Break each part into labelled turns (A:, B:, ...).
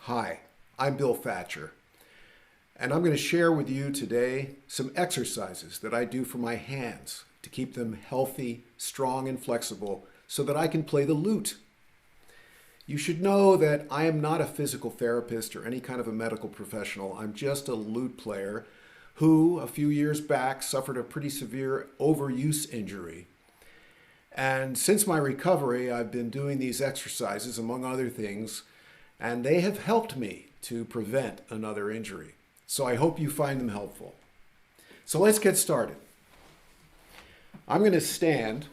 A: Hi, I'm Bill Thatcher, and I'm going to share with you today some exercises that I do for my hands to keep them healthy, strong, and flexible so that I can play the lute. You should know that I am not a physical therapist or any kind of a medical professional. I'm just a lute player who, a few years back, suffered a pretty severe overuse injury. And since my recovery, I've been doing these exercises, among other things, and they have helped me to prevent another injury. So I hope you find them helpful. So let's get started. I'm going to stand.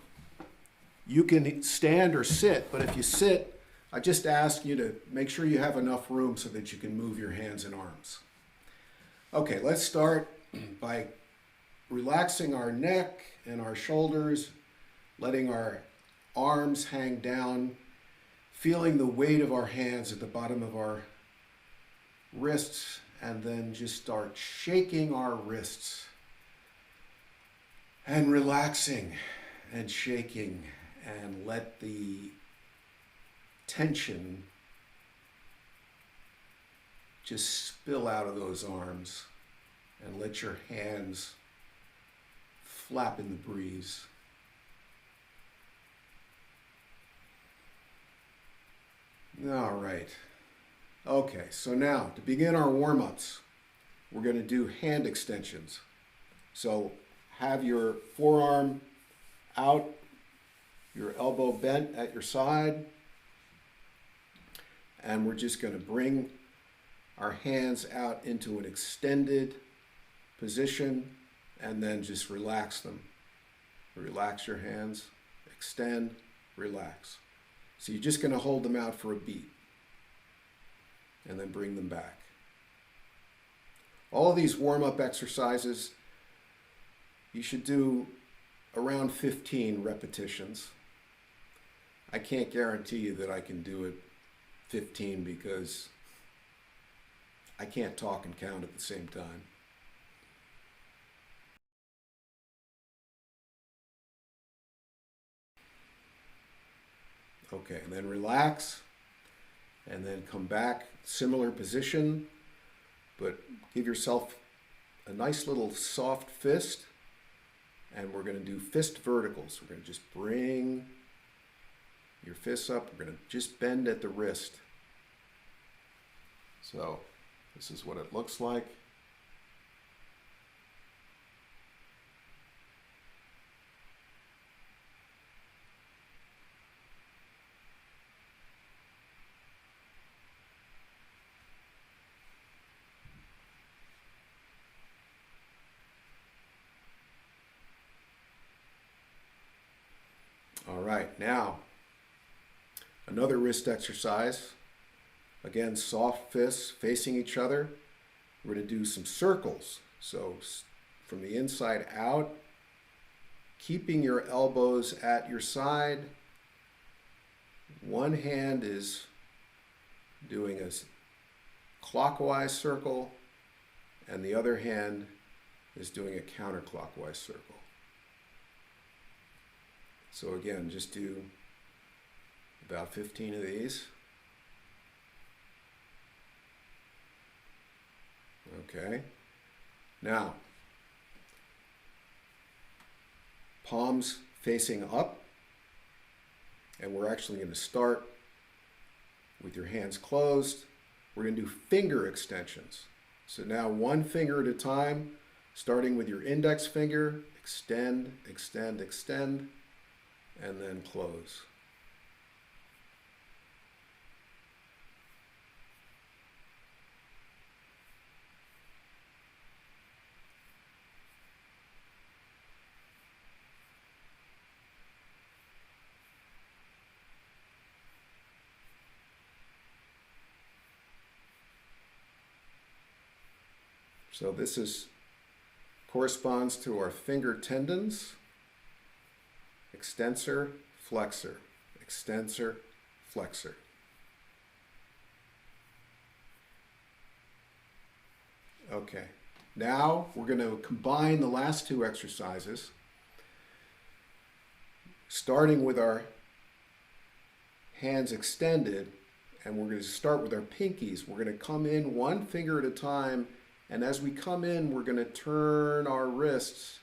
A: You can stand or sit, but if you sit, I just ask you to make sure you have enough room so that you can move your hands and arms. Okay, let's start by relaxing our neck and our shoulders, letting our arms hang down, feeling the weight of our hands at the bottom of our wrists, and then just start shaking our wrists and relaxing and shaking, and let the tension just spill out of those arms, and let your hands flap in the breeze. All right. Okay, so now to begin our warm-ups, we're going to do hand extensions. So have your forearm out, your elbow bent at your side, and we're just going to bring our hands out into an extended position and then just relax them. Relax your hands, extend, relax. So you're just going to hold them out for a beat and then bring them back. All of these warm-up exercises, you should do around 15 repetitions. I can't guarantee you that I can do it 15 because I can't talk and count at the same time. Okay, and then relax, and then come back, similar position, but give yourself a nice little soft fist, and we're going to do fist verticals. We're going to just bring your fists up. We're going to just bend at the wrist. So this is what it looks like. All right, now another wrist exercise. Again, soft fists facing each other. We're going to do some circles. So from the inside out, keeping your elbows at your side. One hand is doing a clockwise circle, and the other hand is doing a counterclockwise circle. So again, just do about 15 of these. Okay. Now, palms facing up, and we're actually going to start with your hands closed. We're going to do finger extensions. So now one finger at a time, starting with your index finger, extend, extend, extend, and then close. So this corresponds to our finger tendons. Extensor, flexor, extensor, flexor. Okay, now we're going to combine the last two exercises, starting with our hands extended and we're going to start with our pinkies. We're going to come in one finger at a time, and as we come in, we're going to turn our wrists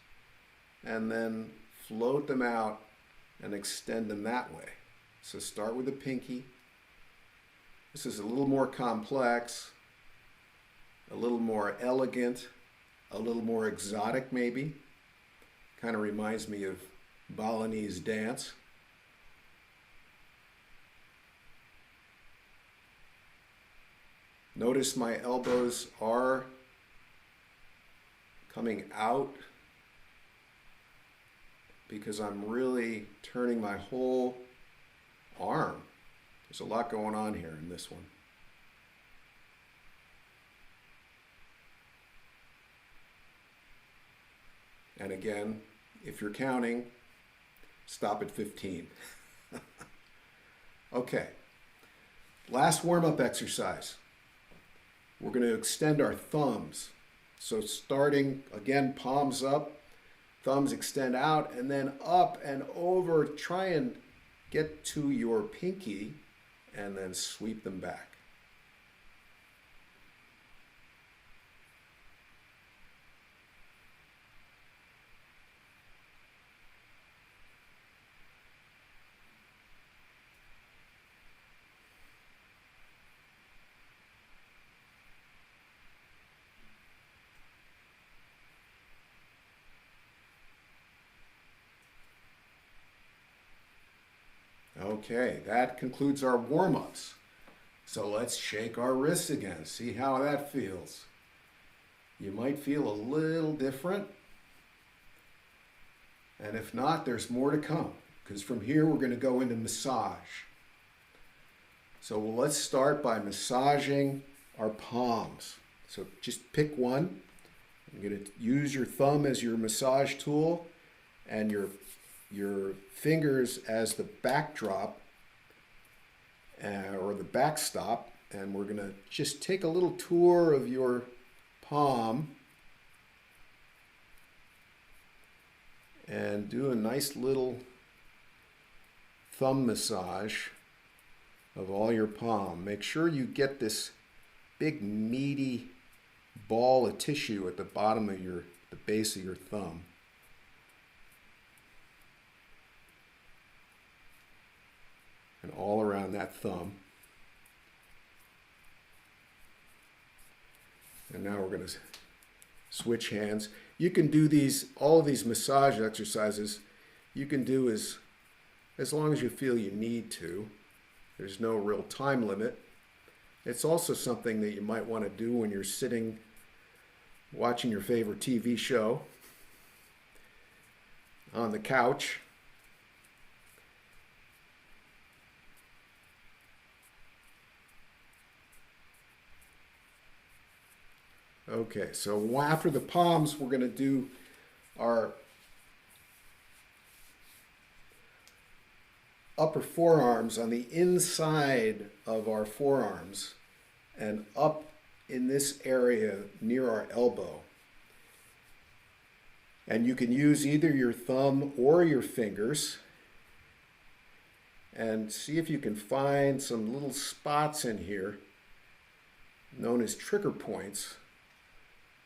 A: and then float them out and extend them that way. So start with the pinky. This is a little more complex, a little more elegant, a little more exotic maybe. Kind of reminds me of Balinese dance. Notice my elbows are coming out because I'm really turning my whole arm. There's a lot going on here in this one. And again, if you're counting, stop at 15. Okay, last warm-up exercise. We're going to extend our thumbs. So starting, again, palms up, thumbs extend out, and then up and over. Try and get to your pinky and then sweep them back. Okay, that concludes our warm-ups. So let's shake our wrists again, see how that feels. You might feel a little different. And if not, there's more to come, because from here we're going to go into massage. So let's start by massaging our palms. So just pick one. You're going to use your thumb as your massage tool and your fingers as the backdrop or the backstop, and we're going to just take a little tour of your palm and do a nice little thumb massage of all your palm. Make sure you get this big meaty ball of tissue at the bottom of the base of your thumb. And all around that thumb. And now we're going to switch hands. You can do all of these massage exercises, you can do as long as you feel you need to. There's no real time limit. It's also something that you might want to do when you're sitting watching your favorite TV show on the couch. Okay, so after the palms, we're going to do our upper forearms on the inside of our forearms and up in this area near our elbow. And you can use either your thumb or your fingers and see if you can find some little spots in here known as trigger points,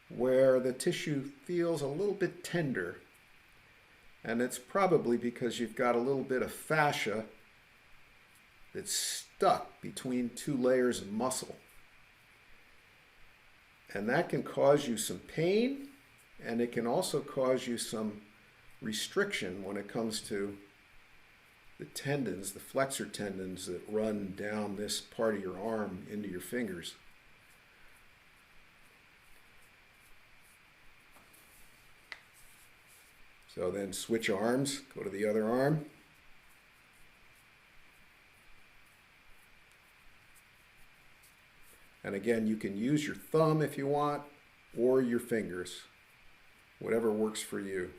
A: where the tissue feels a little bit tender. And it's probably because you've got a little bit of fascia that's stuck between two layers of muscle. And that can cause you some pain, and it can also cause you some restriction when it comes to the tendons, the flexor tendons that run down this part of your arm into your fingers. So then switch arms, go to the other arm. And again, you can use your thumb if you want, or your fingers, whatever works for you.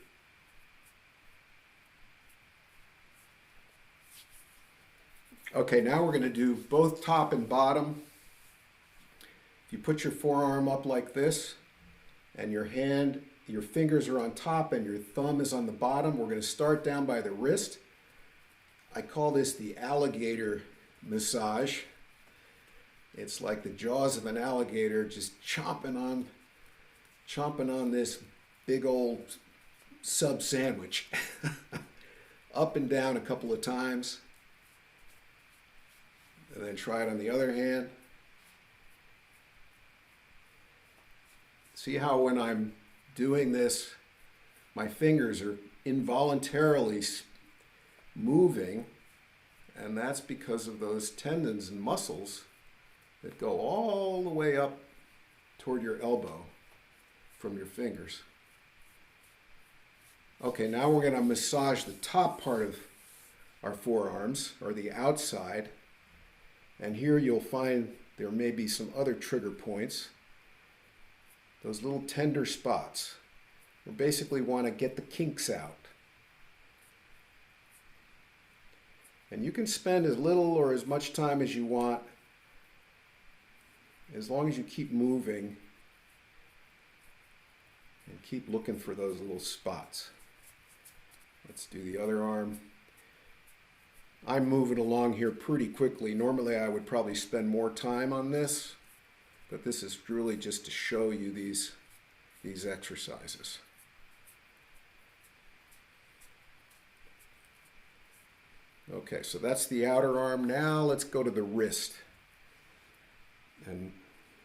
A: Okay, now we're going to do both top and bottom. If you put your forearm up like this, and your fingers are on top and your thumb is on the bottom, we're going to start down by the wrist. I call this the alligator massage. It's like the jaws of an alligator just chomping on this big old sub sandwich. Up and down a couple of times. And then try it on the other hand. See how when I'm doing this, my fingers are involuntarily moving, and that's because of those tendons and muscles that go all the way up toward your elbow from your fingers. Okay, now we're going to massage the top part of our forearms, or the outside, and here you'll find there may be some other trigger points. Those little tender spots. We basically want to get the kinks out. And you can spend as little or as much time as you want, as long as you keep moving and keep looking for those little spots. Let's do the other arm. I'm moving along here pretty quickly. Normally I would probably spend more time on this, but this is really just to show you these exercises. Okay, so that's the outer arm. Now let's go to the wrist. And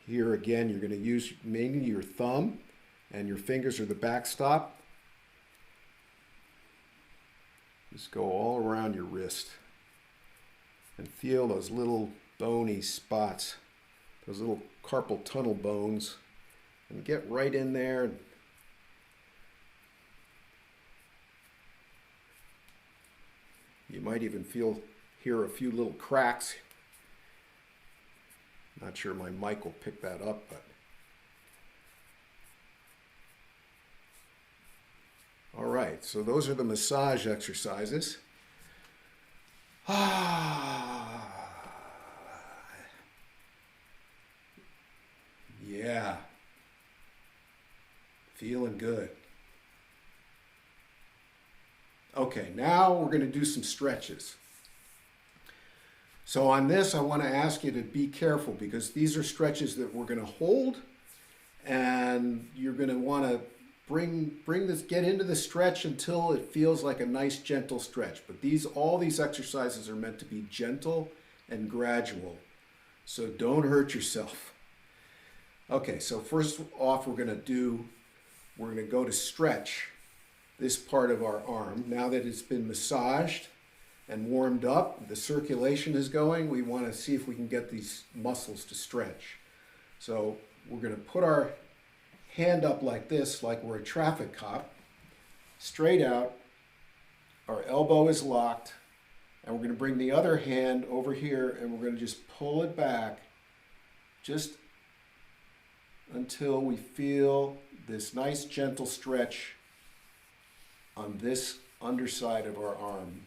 A: here again, you're going to use mainly your thumb, and your fingers are the backstop. Just go all around your wrist and feel those little bony spots, those little carpal tunnel bones, and get right in there. You might even hear a few little cracks. Not sure my mic will pick that up, but all right, so those are the massage exercises. Yeah. Feeling good. Okay, now we're going to do some stretches. So on this, I want to ask you to be careful, because these are stretches that we're going to hold, and you're going to want to get into the stretch until it feels like a nice gentle stretch. But all these exercises are meant to be gentle and gradual, so don't hurt yourself. Okay, so first off, we're going to go to stretch this part of our arm. Now that it's been massaged and warmed up, the circulation is going, we want to see if we can get these muscles to stretch. So we're going to put our hand up like this, like we're a traffic cop, straight out. Our elbow is locked, and we're going to bring the other hand over here, and we're going to just pull it back just until we feel this nice gentle stretch on this underside of our arm.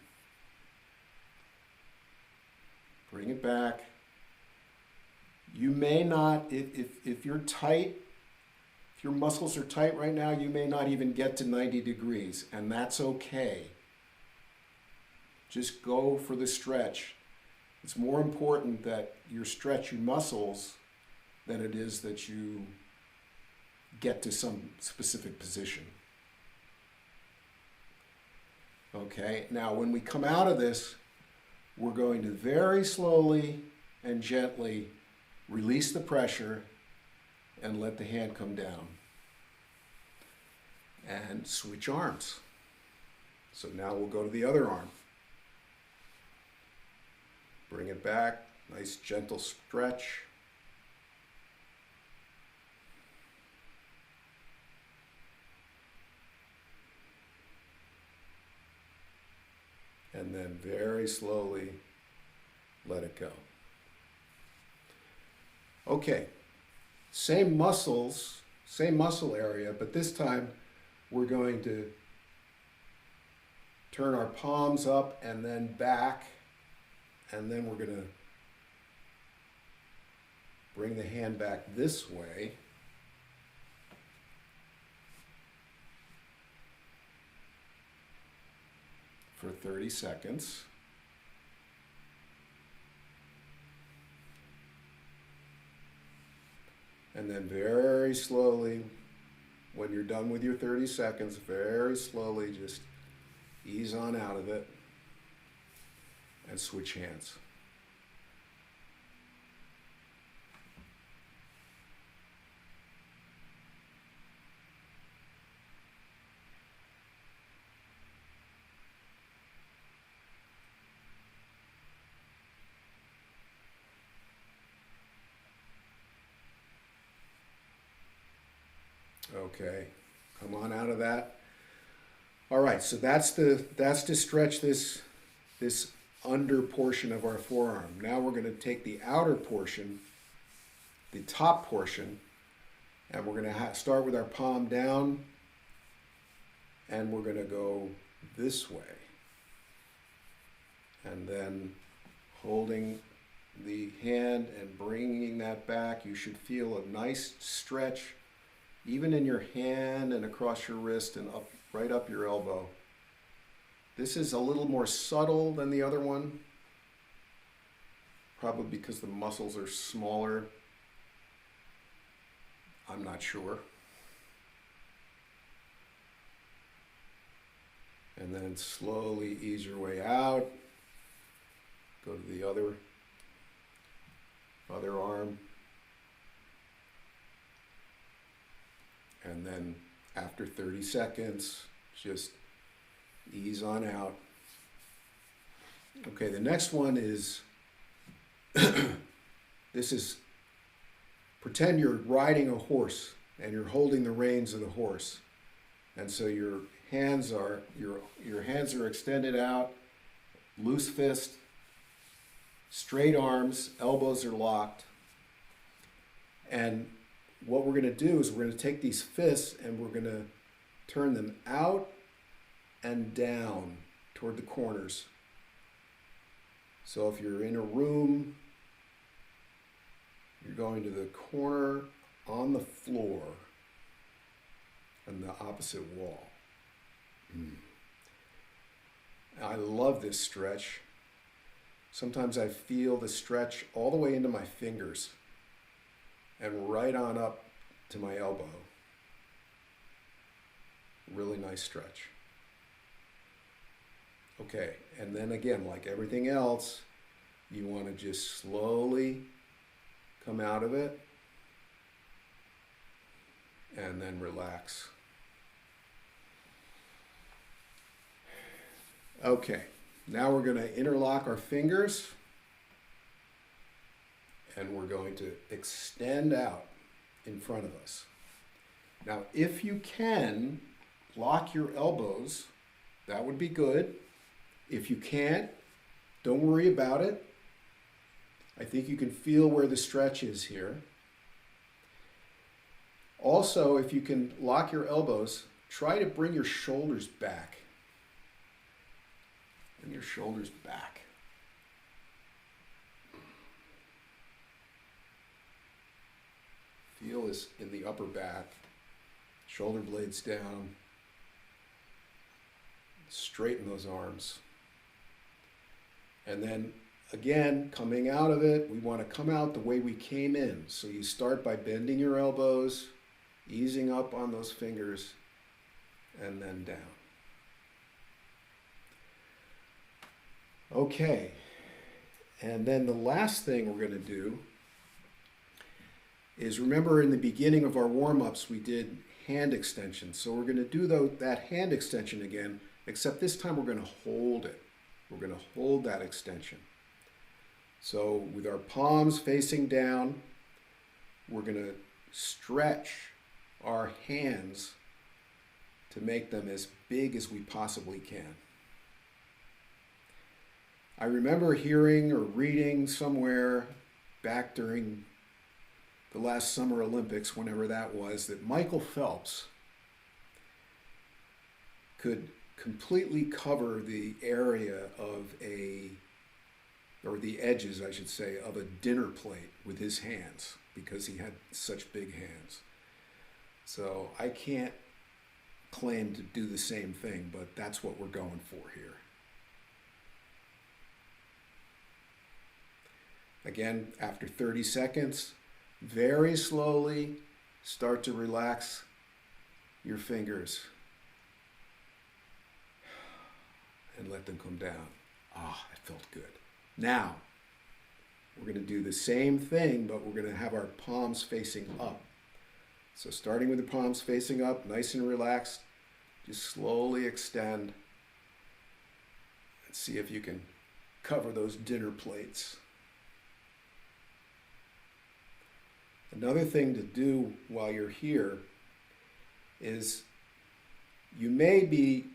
A: Bring it back. You may not, if you're tight, if your muscles are tight right now, you may not even get to 90 degrees, and that's okay. Just go for the stretch. It's more important that you stretch your muscles than it is that you get to some specific position. Okay, now when we come out of this, we're going to very slowly and gently release the pressure and let the hand come down. And switch arms. So now we'll go to the other arm. Bring it back, nice gentle stretch. And then very slowly let it go. Okay, same muscle area, but this time we're going to turn our palms up and then back, and then we're going to bring the hand back this way. For 30 seconds. And then very slowly, when you're done with your 30 seconds, very slowly just ease on out of it and switch hands. Okay, come on out of that. All right, so that's to stretch this under portion of our forearm. Now we're going to take the outer portion, the top portion, and we're going to start with our palm down, and we're going to go this way. And then holding the hand and bringing that back, you should feel a nice stretch even in your hand and across your wrist and up, right up your elbow. This is a little more subtle than the other one, probably because the muscles are smaller. I'm not sure. And then slowly ease your way out. Go to the other arm. And then after 30 seconds, just ease on out. Okay, the next one is, this is, pretend you're riding a horse and you're holding the reins of the horse. And so your hands are extended out, loose fist, straight arms, elbows are locked. And what we're going to do is we're going to take these fists and we're going to turn them out and down toward the corners. So if you're in a room, you're going to the corner on the floor and the opposite wall. I love this stretch. Sometimes I feel the stretch all the way into my fingers and right on up to my elbow. Really nice stretch. Okay, and then again, like everything else, you want to just slowly come out of it and then relax. Okay, now we're going to interlock our fingers and we're going to extend out in front of us. Now, if you can lock your elbows, that would be good. If you can't, don't worry about it. I think you can feel where the stretch is here. Also, if you can lock your elbows, try to bring your shoulders back. Bring your shoulders back. Feel this in the upper back, shoulder blades down. Straighten those arms. And then again, coming out of it, we want to come out the way we came in. So you start by bending your elbows, easing up on those fingers, and then down. Okay, and then the last thing we're going to do is, remember in the beginning of our warm-ups we did hand extensions. So we're going to do that hand extension again, except this time we're going to hold it. We're going to hold that extension. So with our palms facing down, we're going to stretch our hands to make them as big as we possibly can. I remember hearing or reading somewhere back during the last Summer Olympics, whenever that was, that Michael Phelps could completely cover the area of or the edges, I should say, of a dinner plate with his hands because he had such big hands. So I can't claim to do the same thing, but that's what we're going for here. Again, after 30 seconds, Very slowly start to relax your fingers and let them come down. Ah, it felt good. Now, we're going to do the same thing, but we're going to have our palms facing up. So starting with the palms facing up, nice and relaxed, just slowly extend and see if you can cover those dinner plates. Another thing to do while you're here is you may be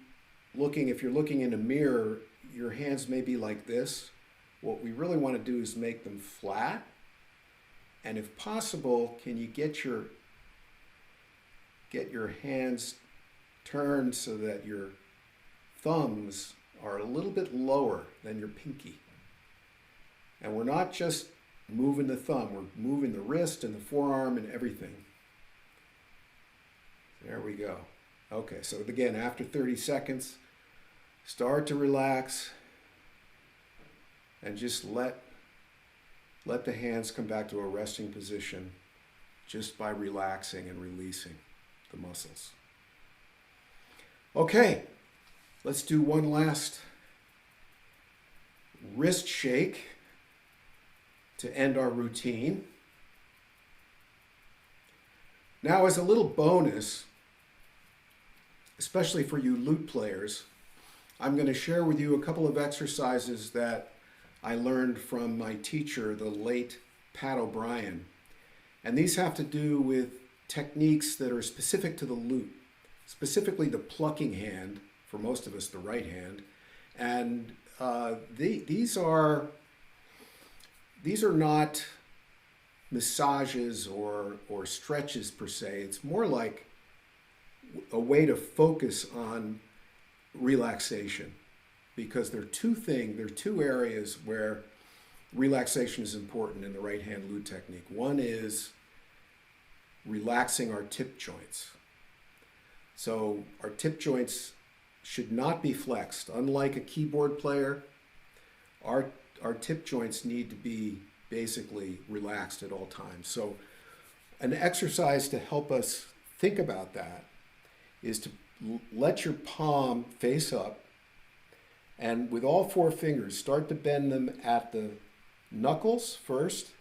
A: looking, if you're looking in a mirror, your hands may be like this. What we really want to do is make them flat. And if possible, can you get your hands turned so that your thumbs are a little bit lower than your pinky. And we're not just moving the thumb, we're moving the wrist and the forearm and everything. There we go. Okay, so again, after 30 seconds, start to relax and just let the hands come back to a resting position just by relaxing and releasing the muscles. Okay, let's do one last wrist shake to end our routine. Now, as a little bonus, especially for you lute players, I'm going to share with you a couple of exercises that I learned from my teacher, the late Pat O'Brien. And these have to do with techniques that are specific to the lute, specifically the plucking hand, for most of us the right hand. And these are not massages or stretches per se. It's more like a way to focus on relaxation, because there are two areas where relaxation is important in the right hand lute technique. One is relaxing our tip joints. So our tip joints should not be flexed. Unlike a keyboard player, our tip joints need to be basically relaxed at all times. So an exercise to help us think about that is to let your palm face up, and with all four fingers, start to bend them at the knuckles first,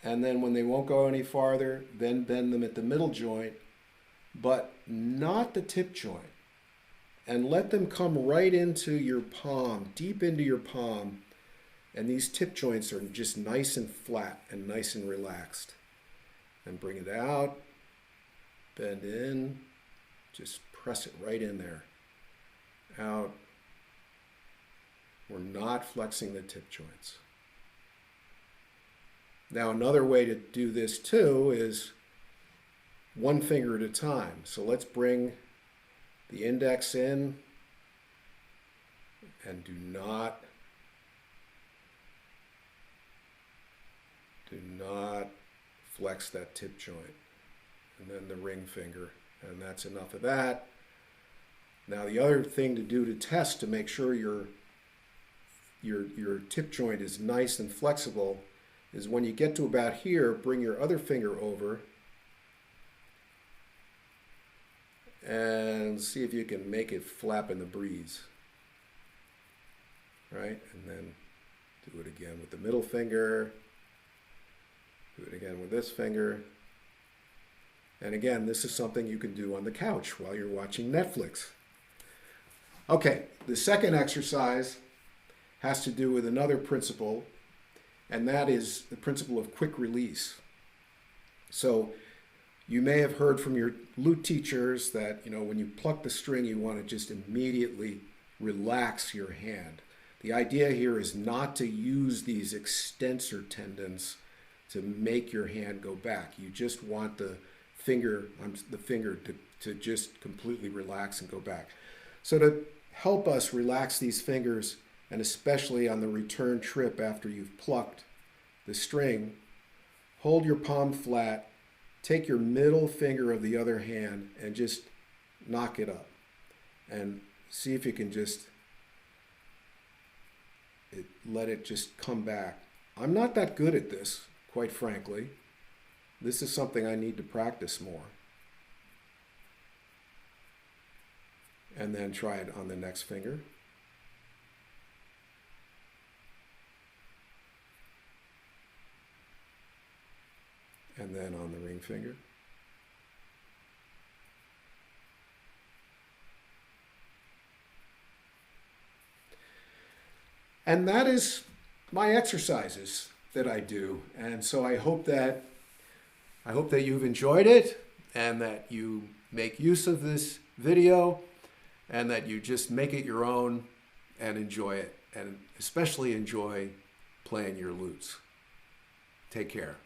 A: and then when they won't go any farther, then bend them at the middle joint, but not the tip joint. And let them come right into your palm, deep into your palm, and these tip joints are just nice and flat and nice and relaxed. And bring it out, bend in, just press it right in there. Out. We're not flexing the tip joints. Now, another way to do this too is one finger at a time. So let's bring the index in and do not flex that tip joint. And then the ring finger, and that's enough of that. Now, the other thing to do to test to make sure your tip joint is nice and flexible is when you get to about here, bring your other finger over and see if you can make it flap in the breeze. Right? And then do it again with the middle finger. Do it again with this finger. And again, this is something you can do on the couch while you're watching Netflix. Okay, the second exercise has to do with another principle, and that is the principle of quick release. So you may have heard from your lute teachers that, when you pluck the string, you want to just immediately relax your hand. The idea here is not to use these extensor tendons to make your hand go back. You just want the finger to just completely relax and go back. So to help us relax these fingers, and especially on the return trip after you've plucked the string, hold your palm flat, take your middle finger of the other hand and just knock it up. And see if you can just let it just come back. I'm not that good at this, quite frankly. This is something I need to practice more. And then try it on the next finger. And then on the ring finger. And that is my exercises that I do. And so I hope that you've enjoyed it and that you make use of this video and that you just make it your own and enjoy it, and especially enjoy playing your lutes. Take care.